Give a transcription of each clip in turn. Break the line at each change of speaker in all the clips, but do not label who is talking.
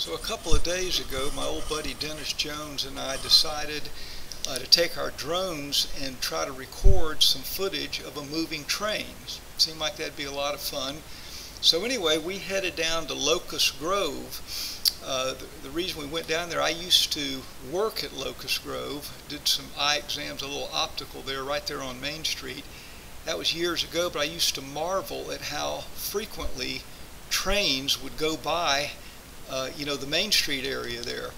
So a couple of days ago, my old buddy Dennis Jones and I decided to take our drones and try to record some footage of a moving train. Seemed like that'd be a lot of fun. So anyway, we headed down to Locust Grove. The reason we went down there, I used to work at Locust Grove, did some eye exams, a little optical there, right there on Main Street. That was years ago, but I used to marvel at how frequently trains would go by the Main Street area there.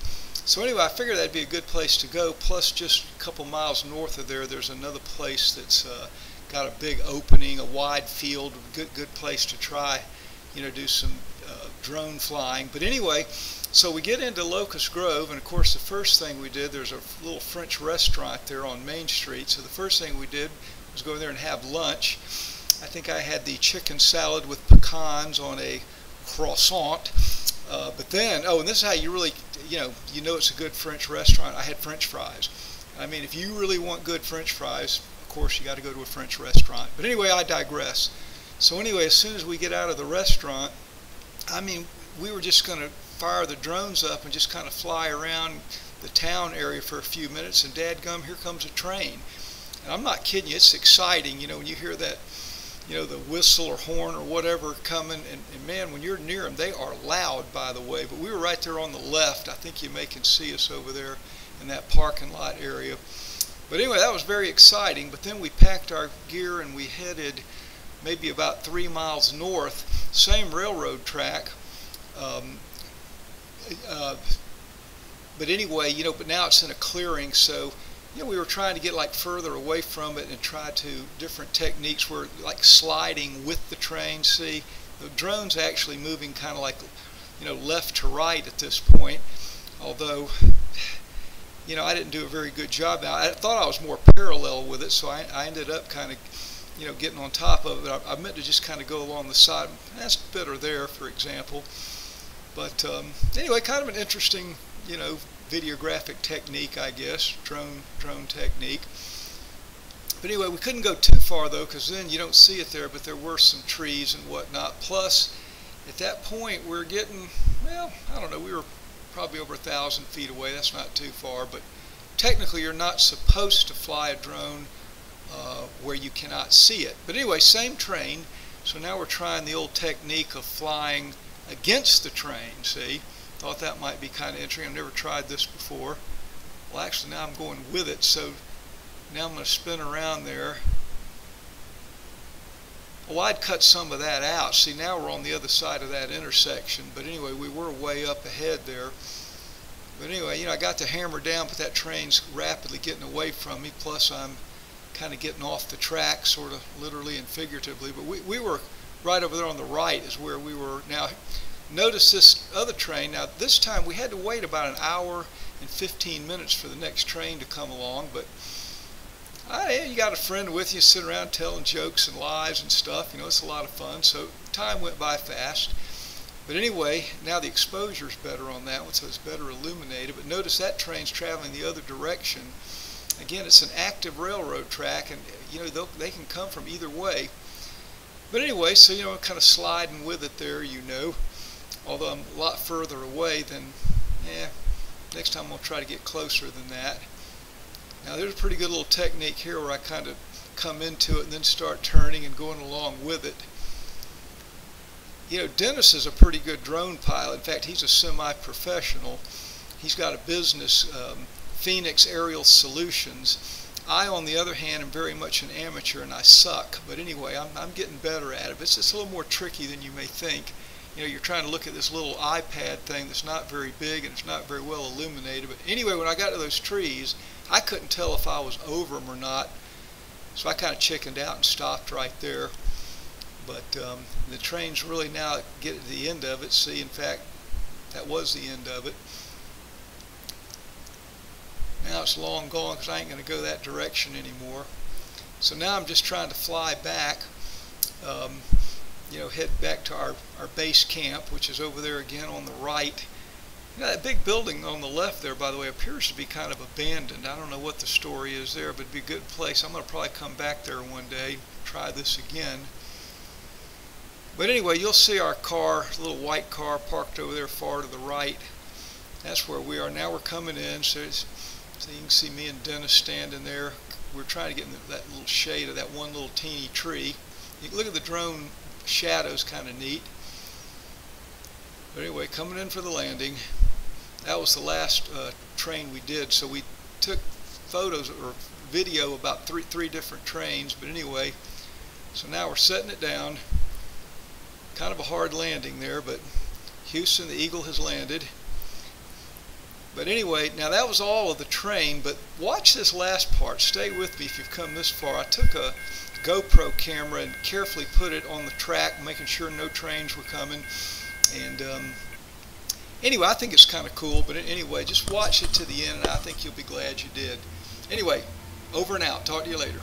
So anyway, I figured that'd be a good place to go. Plus, just a couple miles north of there, there's another place that's got a big opening, a wide field, good place to try, do some drone flying. But anyway, so we get into Locust Grove, and of course, the first thing we did, there's a little French restaurant there on Main Street. So the first thing we did was go there and have lunch. I think I had the chicken salad with pecans on a croissant. But then, and this is how you really, it's a good French restaurant. I had French fries. I mean, if you really want good French fries, of course, you got to go to a French restaurant. But anyway, I digress. So anyway, as soon as we get out of the restaurant, we were just going to fire the drones up and just kind of fly around the town area for a few minutes, and dadgum, here comes a train. And I'm not kidding you, it's exciting, when you hear that, the whistle or horn or whatever coming, and man, when you're near them, they are loud, by the way. But we were right there on the left. I think you can see us over there in that parking lot area. But anyway, that was very exciting. But then we packed our gear and we headed maybe about 3 miles north, same railroad track. But anyway, but now it's in a clearing, so we were trying to get further away from it and try to different techniques. We're sliding with the train. See, the drone's actually moving kind of left to right at this point. Although, I didn't do a very good job. Now, I thought I was more parallel with it, so I ended up kind of, getting on top of it. I meant to just kind of go along the side. That's better there, for example. But anyway, kind of an interesting, videographic technique, I guess, drone technique. But anyway, we couldn't go too far though, because then you don't see it there, but there were some trees and whatnot. Plus, at that point, we're getting, I don't know, we were probably over 1,000 feet away. That's not too far, but technically you're not supposed to fly a drone where you cannot see it. But anyway, same train. So now we're trying the old technique of flying against the train, see? Thought that might be kind of interesting. I've never tried this before. Well, actually, now I'm going with it, so now I'm going to spin around there. Well, I'd cut some of that out. See, now we're on the other side of that intersection, but anyway, we were way up ahead there. But anyway, I got the hammer down, but that train's rapidly getting away from me, plus I'm kind of getting off the track, sort of literally and figuratively. But we were right over there on the right is where we were. Now, notice this other train. Now, this time we had to wait about an hour and 15 minutes for the next train to come along, but you got a friend with you, sit around telling jokes and lies and stuff. It's a lot of fun, so time went by fast. But anyway, now the exposure's better on that one, so it's better illuminated. But notice that train's traveling the other direction. Again, it's an active railroad track, and they can come from either way. But anyway, so kind of sliding with it there, although I'm a lot further away than, next time I'll try to get closer than that. Now there's a pretty good little technique here where I kind of come into it and then start turning and going along with it. Dennis is a pretty good drone pilot. In fact, he's a semi-professional. He's got a business, Phoenix Aerial Solutions. I, on the other hand, am very much an amateur and I suck. But anyway, I'm getting better at it. But it's just a little more tricky than you may think. You're trying to look at this little iPad thing that's not very big and it's not very well illuminated. But anyway, when I got to those trees, I couldn't tell if I was over them or not. So I kind of chickened out and stopped right there. But the train's really now getting to the end of it. See, in fact, that was the end of it. Now it's long gone because I ain't going to go that direction anymore. So now I'm just trying to fly back, head back to our base camp, which is over there again on the right. That big building on the left there, by the way, appears to be kind of abandoned. I don't know what the story is there, but it'd be a good place. I'm going to probably come back there one day, try this again. But anyway, you'll see our car, little white car parked over there far to the right. That's where we are. Now we're coming in, so you can see me and Dennis standing there. We're trying to get in that little shade of that one little teeny tree. You can look at the drone shadows, kind of neat. But anyway, coming in for the landing. That was the last train we did, so we took photos or video about three different trains. But anyway, so now we're setting it down. Kind of a hard landing there, but Houston, the Eagle, has landed. But anyway, now that was all of the train, but watch this last part. Stay with me if you've come this far. I took a GoPro camera and carefully put it on the track, making sure no trains were coming. And anyway, I think it's kind of cool, but anyway, just watch it to the end, and I think you'll be glad you did. Anyway, over and out. Talk to you later.